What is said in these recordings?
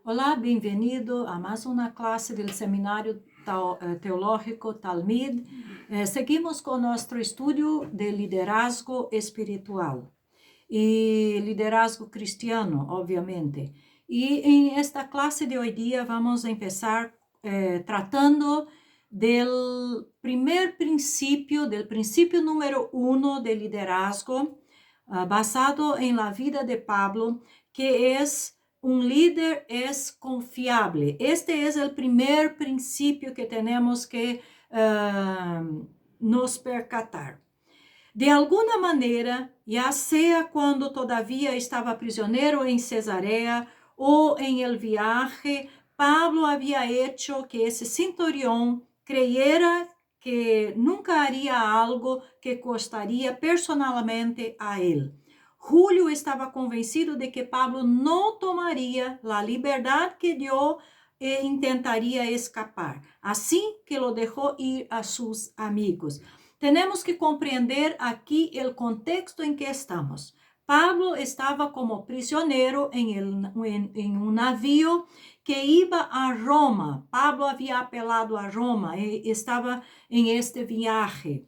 Olá, bem-vindo a mais uma classe do Seminário Teológico Talmud. Seguimos com nosso estudo de liderazgo espiritual e liderazgo cristiano, obviamente. E em esta classe de hoje dia vamos começar tratando del princípio número 1 de liderazgo, basado em la vida de Pablo, que é un líder es confiable. Este es el primer principio que tenemos que nos percatar. De alguna maneira, ya sea cuando todavía estaba prisionero en Cesarea o en el viaje, Pablo había hecho que ese centurión creyera que nunca haría algo que costaría personalmente a él. Julio estava convencido de que Pablo não tomaria a liberdade que dio e intentaria escapar, assim que lo deixou ir a seus amigos. Temos que compreender aqui o contexto em que estamos. Pablo estava como prisioneiro em um navio que ia a Roma. Pablo havia apelado a Roma e estava em este viaje.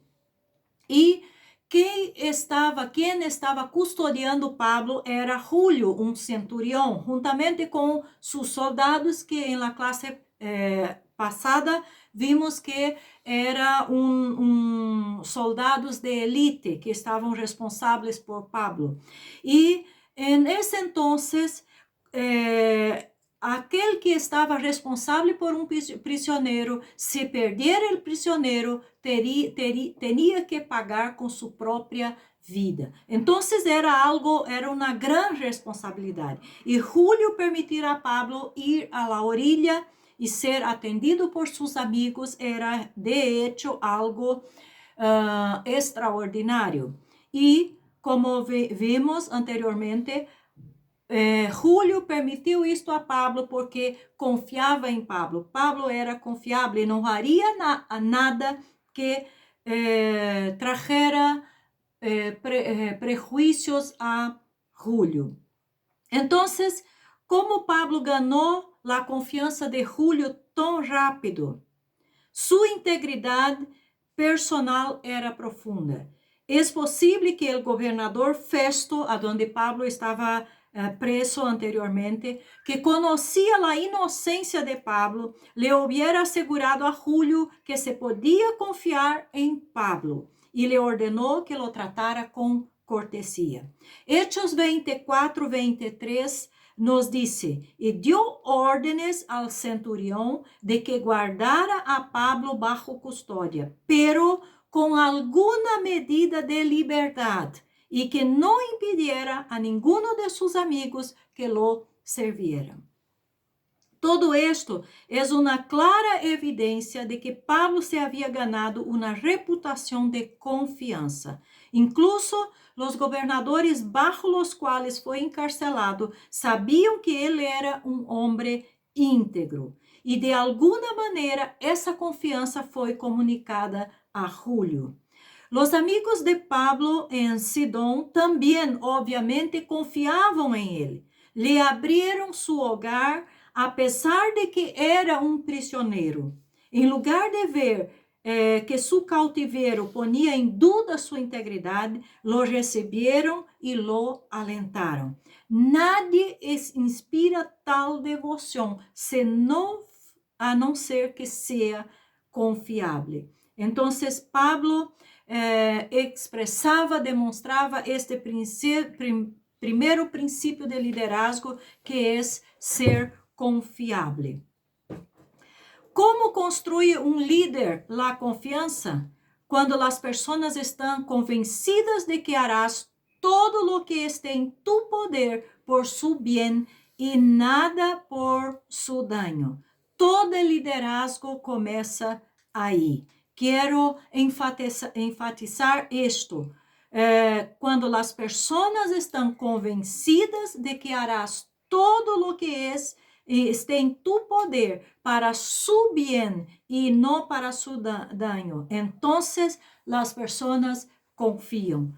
E quem estava custodiando Pablo era Julio, um centurião, juntamente com seus soldados, que na classe passada vimos que eram soldados de elite que estavam responsáveis por Pablo. E nesse entonces, aquele que estava responsável por um prisioneiro, se perder o prisioneiro, teria que pagar com sua própria vida. Então, era uma grande responsabilidade. E Julio permitir a Pablo ir a la orilla e ser atendido por seus amigos era, de hecho, algo extraordinário. E, como vimos anteriormente, Julio permitiu isto a Pablo porque confiava em Pablo. Pablo era confiável e não faria nada que trajera prejuízos a Julio. Então, como Pablo ganhou a confiança de Julio tão rápido? Sua integridade personal era profunda. É possível que o governador Festo, aonde Pablo estava preso anteriormente, que conhecia a inocência de Pablo, le hubiera assegurado a Julio que se podia confiar em Pablo e le ordenou que lo tratara com cortesia. Hechos 24, 23 nos dice, e dio órdenes al centurión de que guardara a Pablo bajo custodia, pero com alguma medida de liberdade, e que não impidiera a ninguno de seus amigos que lo servieran. Todo esto es una clara evidencia de que Pablo se había ganado una reputación de confianza. Incluso los gobernadores bajo los cuales fue encarcelado sabían que él era un hombre íntegro. Y de alguna manera esa confianza fue comunicada a Julio. Los amigos de Pablo en Sidón también obviamente confiaban en él. Le abrieron su hogar a pesar de que era um prisioneiro. Em lugar de ver que seu cautiveiro ponia em dúvida sua integridade, lo receberam e lo alentaram. Nadie inspira tal devoção, a não ser que seja confiável. Então, Pablo demonstrava este primeiro princípio de liderazgo, que é ser confiável. Como construir um líder la confiança? Quando as pessoas estão convencidas de que harás todo lo que esté em tu poder por su bien e nada por su daño. Todo liderazgo começa aí. Quero enfatizar isto. Quando as pessoas estão convencidas de que harás todo lo que esté en tu poder para su bien y no para su daño, entonces las personas confían.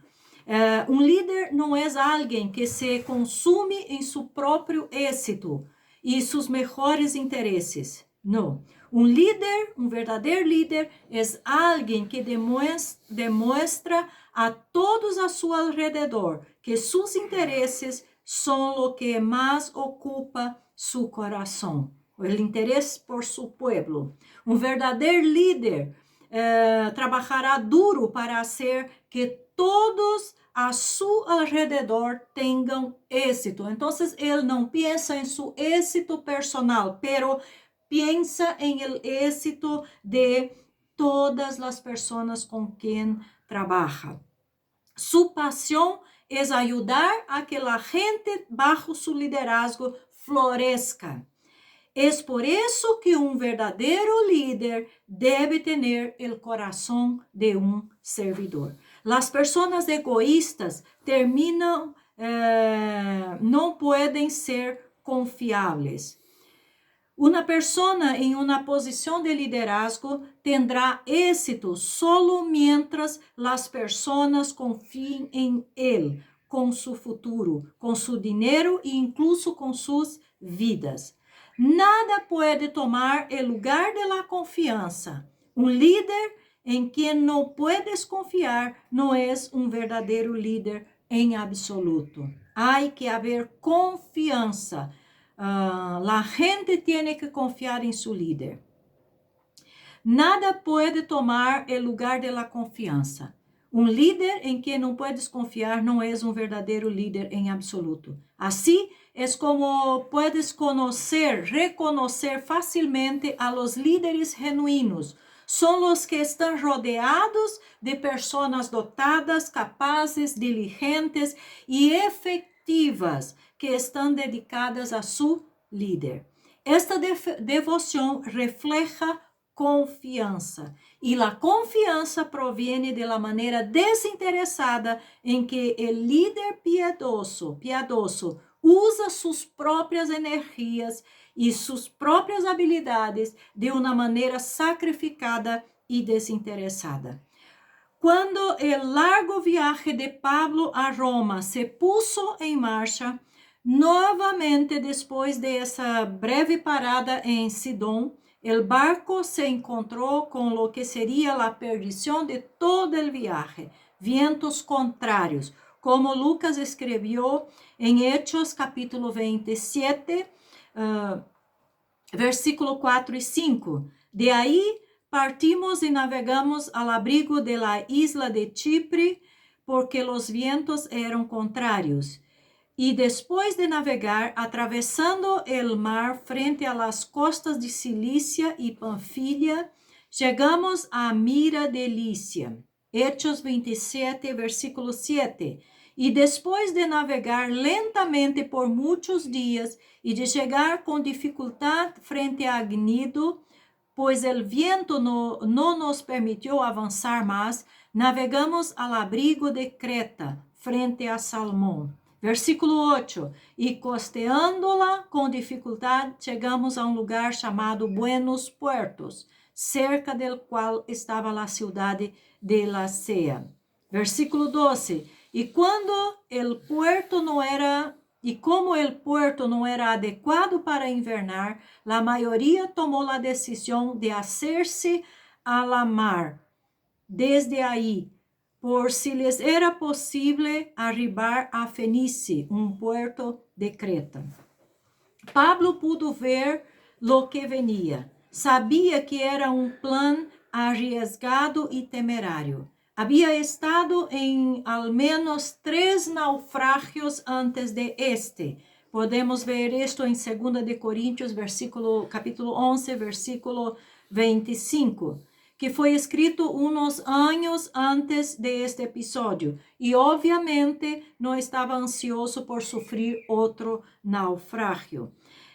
Un líder não é alguém que se consume em seu próprio êxito y sus mejores intereses. No. Un líder, un verdadero líder, es alguien que demuestra a todos a su alrededor que sus intereses son lo que más ocupa su corazón, el interés por su pueblo. Un verdadero líder trabajará duro para hacer que todos a su alrededor tengan éxito. Entonces, él no piensa en su éxito personal, pero piensa en el éxito de todas las personas con quien trabaja. Su pasión es ayudar a que la gente bajo su liderazgo florezca. Es por eso que un verdadero líder debe tener el corazón de un servidor. Las personas egoístas no pueden ser confiables. Una persona en una posición de liderazgo tendrá éxito solo mientras las personas confíen en él, con su futuro, con su dinero e incluso con sus vidas. Nada puede tomar el lugar de la confianza. Un líder en quien no puedes confiar no es un verdadero líder en absoluto. Hay que haber confianza. La gente tiene que confiar en su líder. Nada puede tomar el lugar de la confianza. Un líder en quien no puedes confiar no es un verdadero líder en absoluto. Así es como puedes reconocer fácilmente a los líderes genuinos. Son los que están rodeados de personas dotadas, capaces, diligentes y efectivas que están dedicadas a su líder. Esta devoción refleja confianza y la confianza proviene de la manera desinteresada en que el líder piadoso usa sus propias energías y sus propias habilidades de una manera sacrificada y desinteresada. Cuando el largo viaje de Pablo a Roma se puso en marcha, nuevamente después de esa breve parada en Sidón, el barco se encontró con lo que sería la perdición de todo el viaje, vientos contrarios, como Lucas escribió en Hechos capítulo 27, versículo 4 y 5. De ahí partimos y navegamos al abrigo de la isla de Chipre, porque los vientos eran contrarios. Y después de navegar, atravesando el mar frente a las costas de Cilicia y Panfilia, llegamos a Mira de Licia. Hechos 27, versículo 7. Y después de navegar lentamente por muchos días y de llegar con dificultad frente a Gnido, pues el viento no nos permitió avanzar más, navegamos al abrigo de Creta, frente a Salmón. Versículo 8. Y costeándola con dificultad, llegamos a un lugar llamado Buenos Puertos, cerca del cual estaba la ciudad de Lasea. Versículo 12. Y como el puerto no era adecuado para invernar, la mayoría tomó la decisión de hacerse a la mar. Desde ahí, por si les era posible arribar a Fenice, un puerto de Creta. Pablo pudo ver lo que venía. Sabía que era un plan arriesgado y temerario. Había estado en al menos 3 naufragios antes de este. Podemos ver esto en 2 de Corintios, capítulo 11, versículo 25. Que foi escrito unos años antes de este episodio y obviamente no estaba ansioso por sufrir otro naufragio.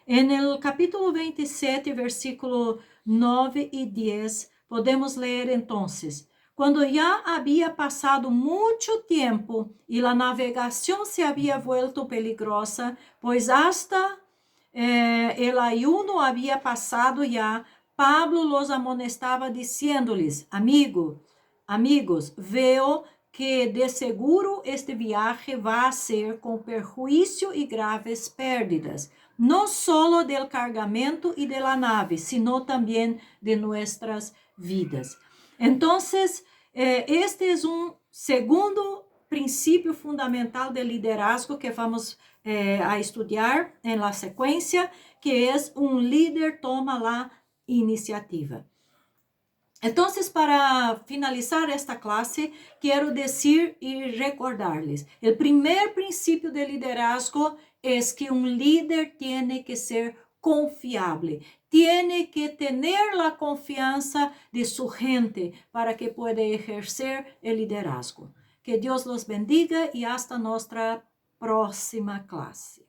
En el capítulo 27, versículo 9 y 10, podemos leer entonces: cuando ya había pasado mucho tiempo y la navegación se había vuelto peligrosa, pues hasta el ayuno había pasado ya, Pablo los amonestaba diciéndoles: amigos, veo que de seguro este viaje va a ser con perjuicio y graves pérdidas. no solo del cargamento y de la nave, sino también de nuestras vidas. Entonces, este es un segundo princípio fundamental de liderazgo que vamos a estudar en la secuencia, que es un líder toma la iniciativa. Entonces, para finalizar esta clase, quiero decir y recordarles, el primer principio de liderazgo es que un líder tiene que ser confiable, tiene que tener la confianza de su gente para que pueda ejercer el liderazgo. Que Dios los bendiga y hasta nuestra próxima clase.